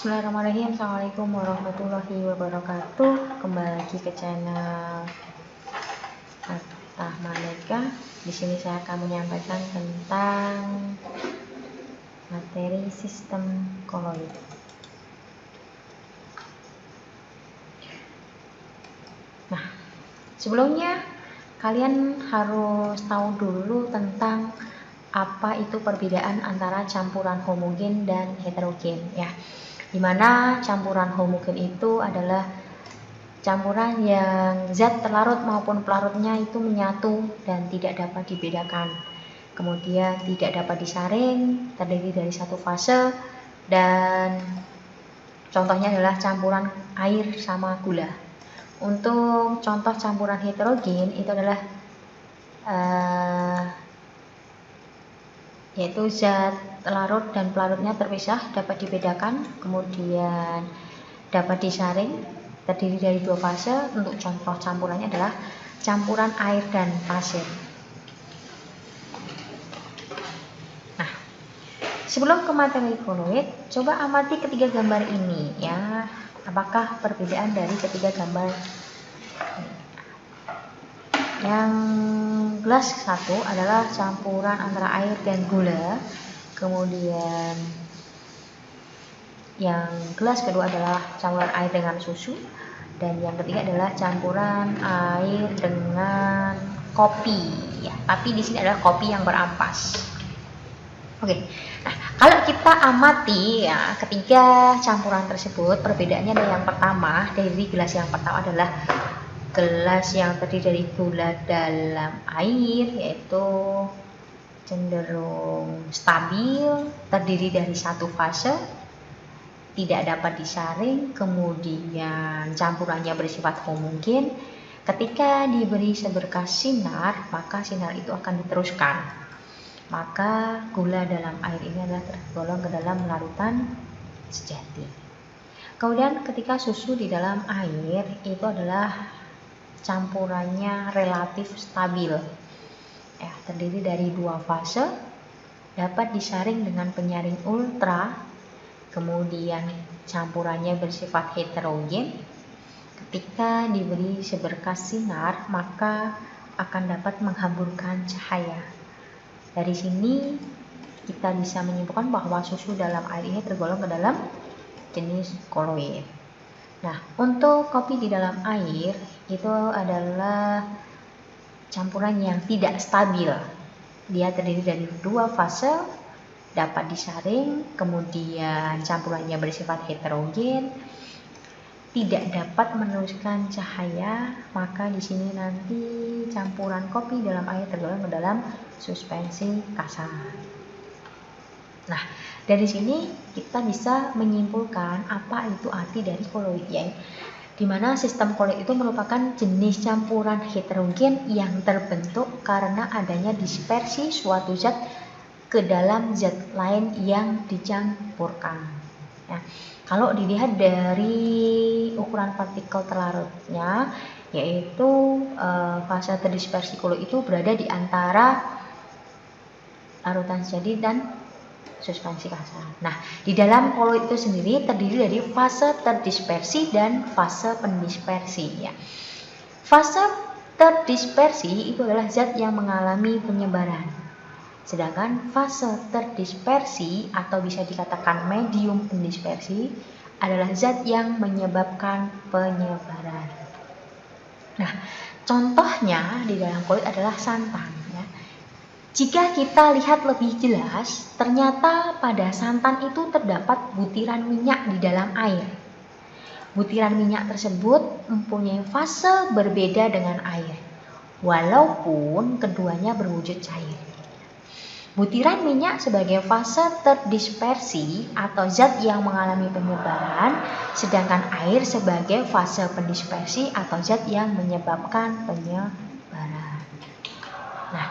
Bismillahirrahmanirrahim. Assalamualaikum warahmatullahi wabarakatuh. Kembali lagi ke channel Atta Maneka. Di sini saya akan menyampaikan tentang materi sistem koloid. Nah, sebelumnya kalian harus tahu dulu tentang apa itu perbedaan antara campuran homogen dan heterogen ya. Dimana campuran homogen itu adalah campuran yang zat terlarut maupun pelarutnya itu menyatu dan tidak dapat dibedakan. Kemudian tidak dapat disaring, terdiri dari satu fase, dan contohnya adalah campuran air sama gula. Untuk contoh campuran heterogen itu adalah yaitu zat larut dan pelarutnya terpisah, dapat dibedakan, kemudian dapat disaring, terdiri dari dua fase. Untuk contoh campurannya adalah campuran air dan pasir. Nah, sebelum ke materi koloid, coba amati ketiga gambar ini ya. Apakah perbedaan dari ketiga gambar? Yang gelas satu adalah campuran antara air dan gula, kemudian yang gelas kedua adalah campuran air dengan susu, dan yang ketiga adalah campuran air dengan kopi ya, tapi di sini adalah kopi yang berampas. Oke. Nah, kalau kita amati ya ketiga campuran tersebut, perbedaannya ada yang pertama dari gelas yang pertama adalah gelas yang terdiri dari gula dalam air, yaitu cenderung stabil, terdiri dari satu fase, tidak dapat disaring, kemudian campurannya bersifat homogen. Ketika diberi seberkas sinar, maka sinar itu akan diteruskan. Maka gula dalam air ini adalah tergolong ke dalam larutan sejati. Kemudian ketika susu di dalam air itu adalah campurannya relatif stabil ya, terdiri dari dua fase, dapat disaring dengan penyaring ultra, kemudian campurannya bersifat heterogen. Ketika diberi seberkas sinar, maka akan dapat menghamburkan cahaya. Dari sini kita bisa menyimpulkan bahwa susu dalam air ini tergolong ke dalam jenis koloid. Nah, untuk kopi di dalam air itu adalah campuran yang tidak stabil. Dia terdiri dari dua fase, dapat disaring, kemudian campurannya bersifat heterogen, tidak dapat meneruskan cahaya, maka di sini nanti campuran kopi dalam air tergolong ke dalam suspensi kasar. Nah, dari sini kita bisa menyimpulkan apa itu arti dari koloid ya, di mana sistem koloid itu merupakan jenis campuran heterogen yang terbentuk karena adanya dispersi suatu zat ke dalam zat lain yang dicampurkan. Ya, kalau dilihat dari ukuran partikel terlarutnya, yaitu fase terdispersi koloid itu berada di antara larutan sejati dan suspensi kasar. Nah, di dalam koloid itu sendiri terdiri dari fase terdispersi dan fase pendispersi ya. Fase terdispersi itu adalah zat yang mengalami penyebaran. Sedangkan fase terdispersi atau bisa dikatakan medium pendispersi adalah zat yang menyebabkan penyebaran. Nah, contohnya di dalam koloid adalah santan ya. Jika kita lihat lebih jelas, ternyata pada santan itu terdapat butiran minyak di dalam air. Butiran minyak tersebut mempunyai fase berbeda dengan air, walaupun keduanya berwujud cair. Butiran minyak sebagai fase terdispersi atau zat yang mengalami penyebaran, sedangkan air sebagai fase pendispersi atau zat yang menyebabkan penyebaran. Nah,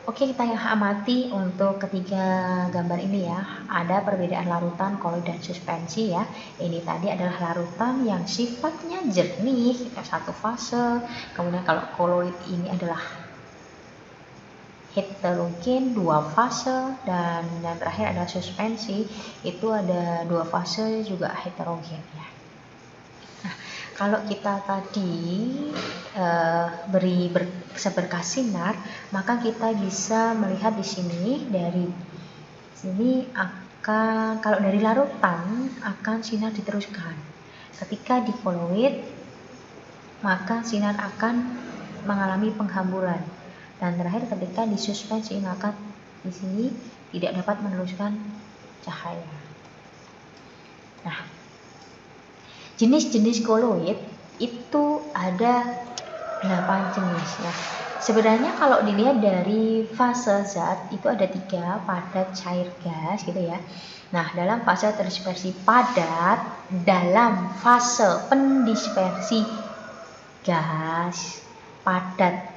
oke, kita amati untuk ketiga gambar ini ya. Ada perbedaan larutan, koloid, dan suspensi ya. Ini tadi adalah larutan yang sifatnya jernih, satu fase. Kemudian kalau koloid ini adalah heterogen 2 fase, dan yang terakhir adalah suspensi, itu ada 2 fase juga heterogen ya. Nah, kalau kita tadi beri seberkas sinar, maka kita bisa melihat di sini, dari sini akan, kalau dari larutan akan sinar diteruskan. Ketika di koloid, maka sinar akan mengalami penghamburan. Dan terakhir ketika disuspensi, maka di sini tidak dapat meneruskan cahaya. Nah, jenis-jenis koloid itu ada 8 jenis ya. Sebenarnya kalau dilihat dari fase zat itu ada 3, padat, cair, gas gitu ya. Nah, dalam fase terdispersi padat, dalam fase pendispersi gas, padat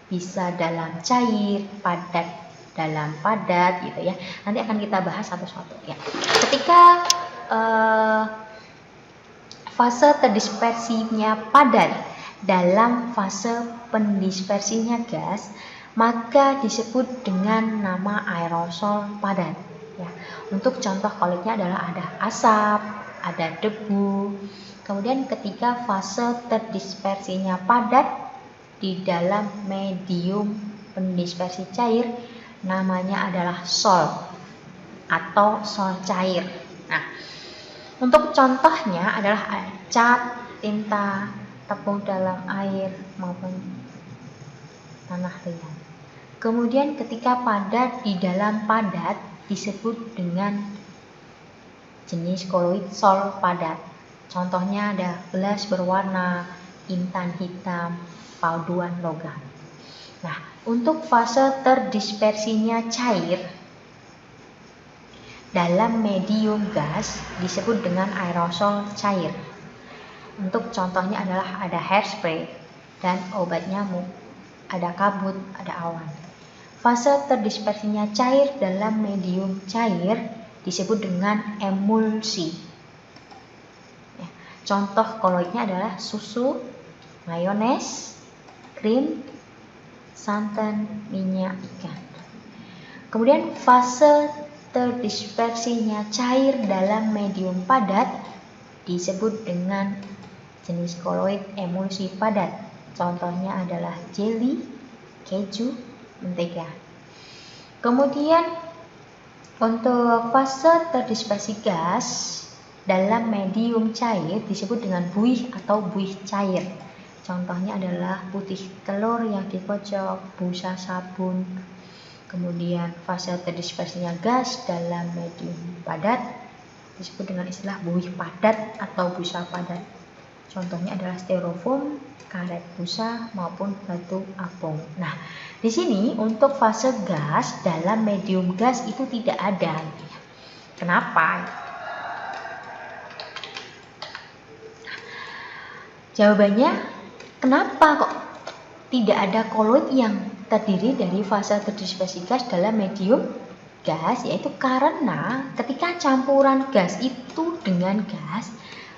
bisa dalam cair, padat dalam padat gitu ya. Nanti akan kita bahas satu-satu ya. Ketika fase terdispersinya padat dalam fase pendispersinya gas, maka disebut dengan nama aerosol padat ya. Untuk contoh koloidnya adalah ada asap, ada debu. Kemudian ketika fase terdispersinya padat di dalam medium pendispersi cair, namanya adalah sol atau sol cair. Nah, untuk contohnya adalah cat, tinta, tepung dalam air maupun tanah liat. Kemudian ketika padat di dalam padat disebut dengan jenis koloid sol padat. Contohnya ada gelas berwarna, intan hitam, paduan logam. Nah, untuk fase terdispersinya cair dalam medium gas disebut dengan aerosol cair. Untuk contohnya adalah ada hairspray dan obat nyamuk, ada kabut, ada awan. Fase terdispersinya cair dalam medium cair disebut dengan emulsi. Ya, contoh koloidnya adalah susu, mayones, krim, santan, minyak ikan. Kemudian fase terdispersinya cair dalam medium padat disebut dengan jenis koloid emulsi padat. Contohnya adalah jelly, keju, mentega. Kemudian untuk fase terdispersi gas dalam medium cair disebut dengan buih atau buih cair. Contohnya adalah putih telur yang dikocok, busa sabun. Kemudian fase terdispersinya gas dalam medium padat disebut dengan istilah buih padat atau busa padat. Contohnya adalah styrofoam, karet busa maupun batu apung. Nah, di sini untuk fase gas dalam medium gas itu tidak ada. Kenapa? Jawabannya, kenapa kok tidak ada koloid yang terdiri dari fase terdispersi gas dalam medium gas? Yaitu karena ketika campuran gas itu dengan gas,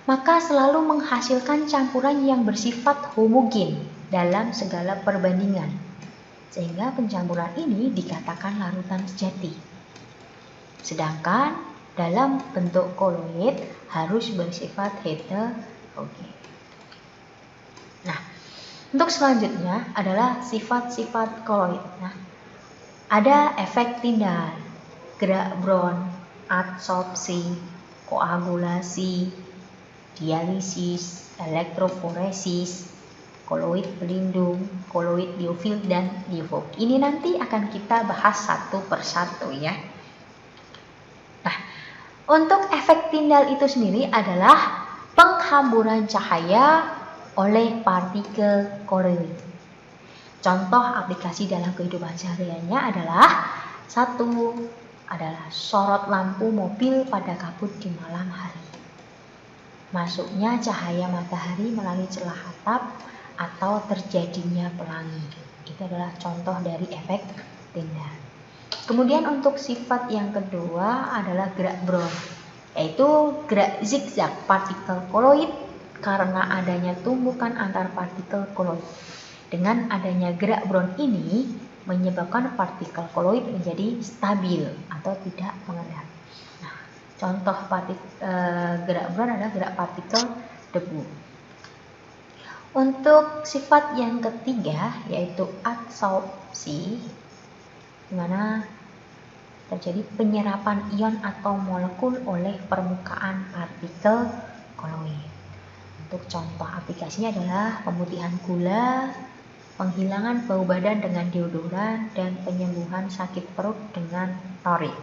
maka selalu menghasilkan campuran yang bersifat homogen dalam segala perbandingan. Sehingga pencampuran ini dikatakan larutan sejati. Sedangkan dalam bentuk koloid harus bersifat heterogen. Nah, untuk selanjutnya adalah sifat-sifat koloid. Nah, ada efek tindal, gerak Brown, adsorpsi, koagulasi, dialisis, elektroforesis, koloid pelindung, koloid liofil, dan liofobik. Ini nanti akan kita bahas satu persatu ya. Nah, untuk efek tindal itu sendiri adalah penghamburan cahaya oleh partikel koloid. Contoh aplikasi dalam kehidupan sehariannya adalah satu adalah sorot lampu mobil pada kabut di malam hari. Masuknya cahaya matahari melalui celah atap atau terjadinya pelangi. Itu adalah contoh dari efek tindal. Kemudian untuk sifat yang kedua adalah gerak Brown, yaitu gerak zigzag partikel koloid karena adanya tumbukan antar partikel koloid. Dengan adanya gerak Brown ini, menyebabkan partikel koloid menjadi stabil atau tidak mengendap. Nah, contoh gerak bulan adalah gerak partikel debu. Untuk sifat yang ketiga yaitu adsorpsi, di mana terjadi penyerapan ion atau molekul oleh permukaan partikel koloid. Untuk contoh aplikasinya adalah pemutihan gula, penghilangan bau badan dengan deodoran, dan penyembuhan sakit perut dengan norit.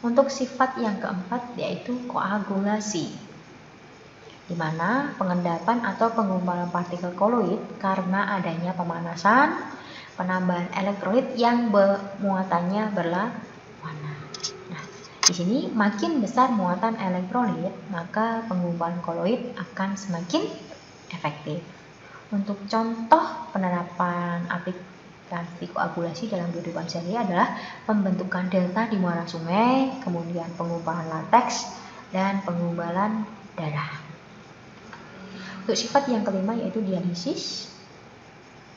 Untuk sifat yang keempat yaitu koagulasi, di mana pengendapan atau penggumpalan partikel koloid karena adanya pemanasan, penambahan elektrolit yang muatannya berwarna. Nah, di sini makin besar muatan elektrolit, maka penggumpalan koloid akan semakin efektif. Untuk contoh penerapan aplikasi koagulasi dalam kehidupan sehari adalah pembentukan delta di muara sungai, kemudian penggumpalan lateks, dan penggumpalan darah. Untuk sifat yang kelima yaitu dialisis,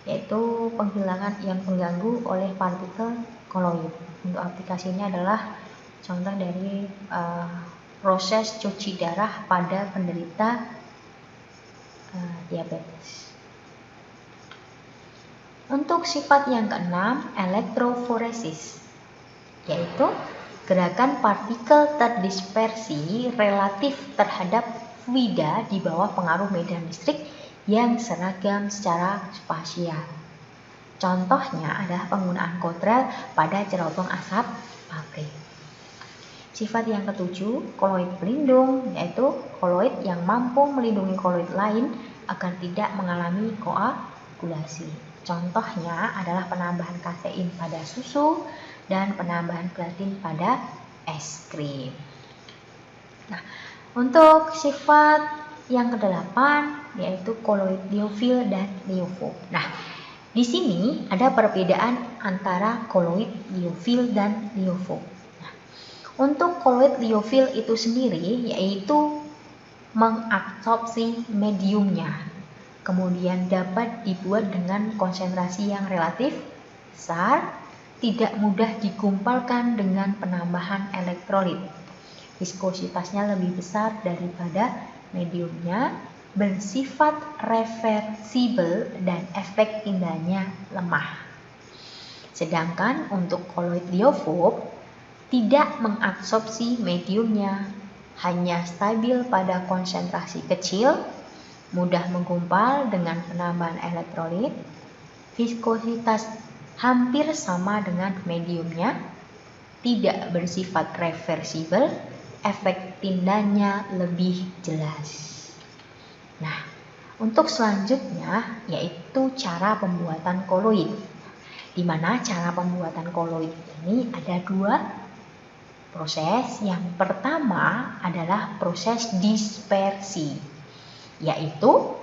yaitu penghilangan ion pengganggu oleh partikel koloid. Untuk aplikasinya adalah contoh dari proses cuci darah pada penderita diabetes. Untuk sifat yang keenam, elektroforesis, yaitu gerakan partikel terdispersi relatif terhadap fluida di bawah pengaruh medan listrik yang seragam secara spasial. Contohnya adalah penggunaan kotrel pada cerobong asap pabrik. Sifat yang ketujuh, koloid pelindung, yaitu koloid yang mampu melindungi koloid lain agar tidak mengalami koagulasi. Contohnya adalah penambahan kasein pada susu dan penambahan gelatin pada es krim. Nah, untuk sifat yang kedelapan yaitu koloid liofil dan liofob. Nah, di sini ada perbedaan antara koloid liofil dan liofob. Nah, untuk koloid liofil itu sendiri yaitu mengabsorpsi mediumnya, kemudian dapat dibuat dengan konsentrasi yang relatif besar, tidak mudah digumpalkan dengan penambahan elektrolit. Viskositasnya lebih besar daripada mediumnya, bersifat reversibel, dan efek indahnya lemah. Sedangkan untuk koloid liofob tidak mengabsorpsi mediumnya, hanya stabil pada konsentrasi kecil, mudah menggumpal dengan penambahan elektrolit, viskositas hampir sama dengan mediumnya, tidak bersifat reversibel, efek tindanya lebih jelas. Nah, untuk selanjutnya yaitu cara pembuatan koloid, di mana cara pembuatan koloid ini ada dua proses. Yang pertama adalah proses dispersi, yaitu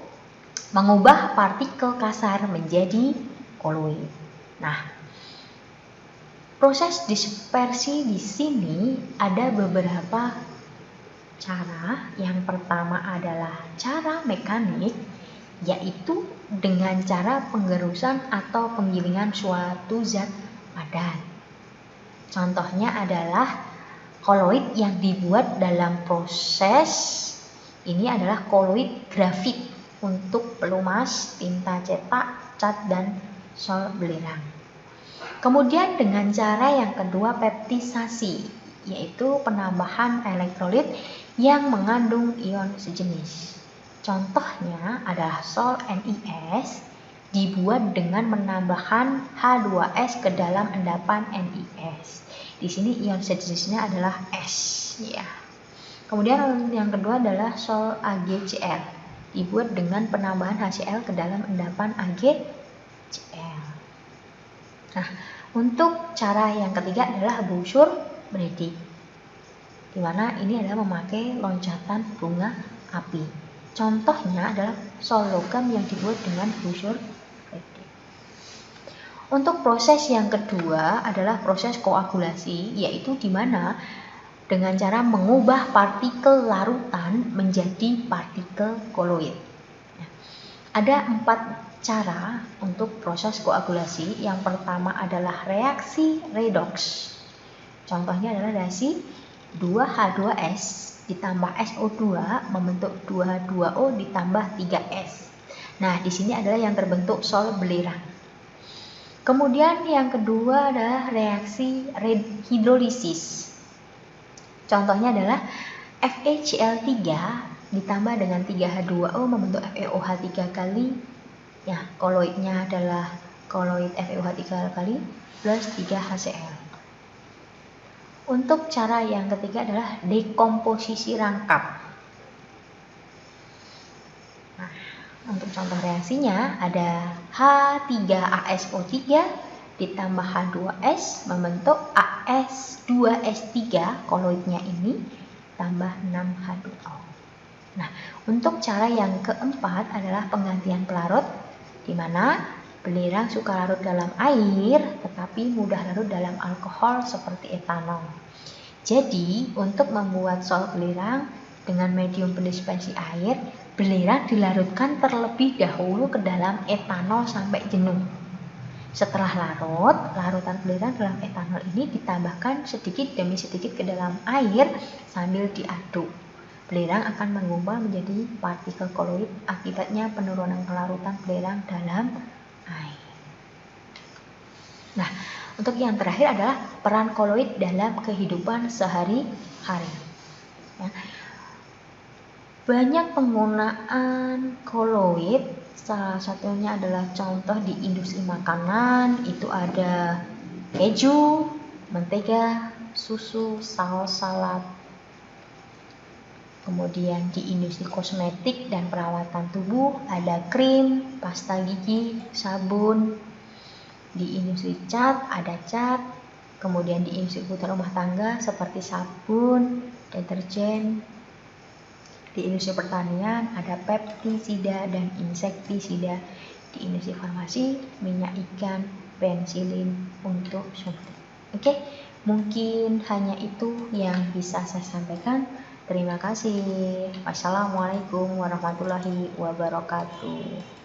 mengubah partikel kasar menjadi koloid. Nah, proses dispersi di sini ada beberapa cara. Yang pertama adalah cara mekanik, yaitu dengan cara penggerusan atau penggilingan suatu zat padat. Contohnya adalah koloid yang dibuat dalam proses ini adalah koloid grafit untuk pelumas, tinta cetak, cat, dan sol belerang. Kemudian dengan cara yang kedua peptisasi, yaitu penambahan elektrolit yang mengandung ion sejenis. Contohnya adalah sol NiS dibuat dengan menambahkan H2S ke dalam endapan NiS. Di sini ion sejenisnya adalah S, ya. Kemudian yang kedua adalah sol AgCl dibuat dengan penambahan HCl ke dalam endapan AgCl. Nah, untuk cara yang ketiga adalah busur breeding, di mana ini adalah memakai loncatan bunga api. Contohnya adalah sol logam yang dibuat dengan busur breeding. Untuk proses yang kedua adalah proses koagulasi, yaitu di mana dengan cara mengubah partikel larutan menjadi partikel koloid. Nah, ada 4 cara untuk proses koagulasi. Yang pertama adalah reaksi redoks. Contohnya adalah reaksi 2H2S ditambah SO2 membentuk 2H2O ditambah 3S. Nah, di sini adalah yang terbentuk sol belerang. Kemudian yang kedua adalah reaksi hidrolisis. Contohnya adalah FeCl3 ditambah dengan 3H2O membentuk FeOH 3 kali. Ya, koloidnya adalah koloid FeOH 3 kali plus 3HCl. Untuk cara yang ketiga adalah dekomposisi rangkap. Nah, untuk contoh reaksinya ada H3ASO3 ditambah H2S membentuk AS2S3, koloidnya ini tambah 6H2O. Nah, untuk cara yang keempat adalah penggantian pelarut, di mana belerang suka larut dalam air tetapi mudah larut dalam alkohol seperti etanol. Jadi, untuk membuat sol belerang dengan medium pendispensi air, belerang dilarutkan terlebih dahulu ke dalam etanol sampai jenuh. Setelah larut, larutan belerang dalam etanol ini ditambahkan sedikit demi sedikit ke dalam air sambil diaduk. Belerang akan menggumpal menjadi partikel koloid, akibatnya penurunan kelarutan belerang dalam air. Nah, untuk yang terakhir adalah peran koloid dalam kehidupan sehari-hari. Ya. Banyak penggunaan koloid, salah satunya adalah contoh di industri makanan, itu ada keju, mentega, susu, saus salad. Kemudian di industri kosmetik dan perawatan tubuh ada krim, pasta gigi, sabun. Di industri cat ada cat. Kemudian di industri kebutuhan rumah tangga seperti sabun, deterjen. Di industri pertanian ada pestisida dan insektisida. Di industri farmasi, minyak ikan, pensilin untuk suntik. Oke, mungkin hanya itu yang bisa saya sampaikan. Terima kasih. Wassalamualaikum warahmatullahi wabarakatuh.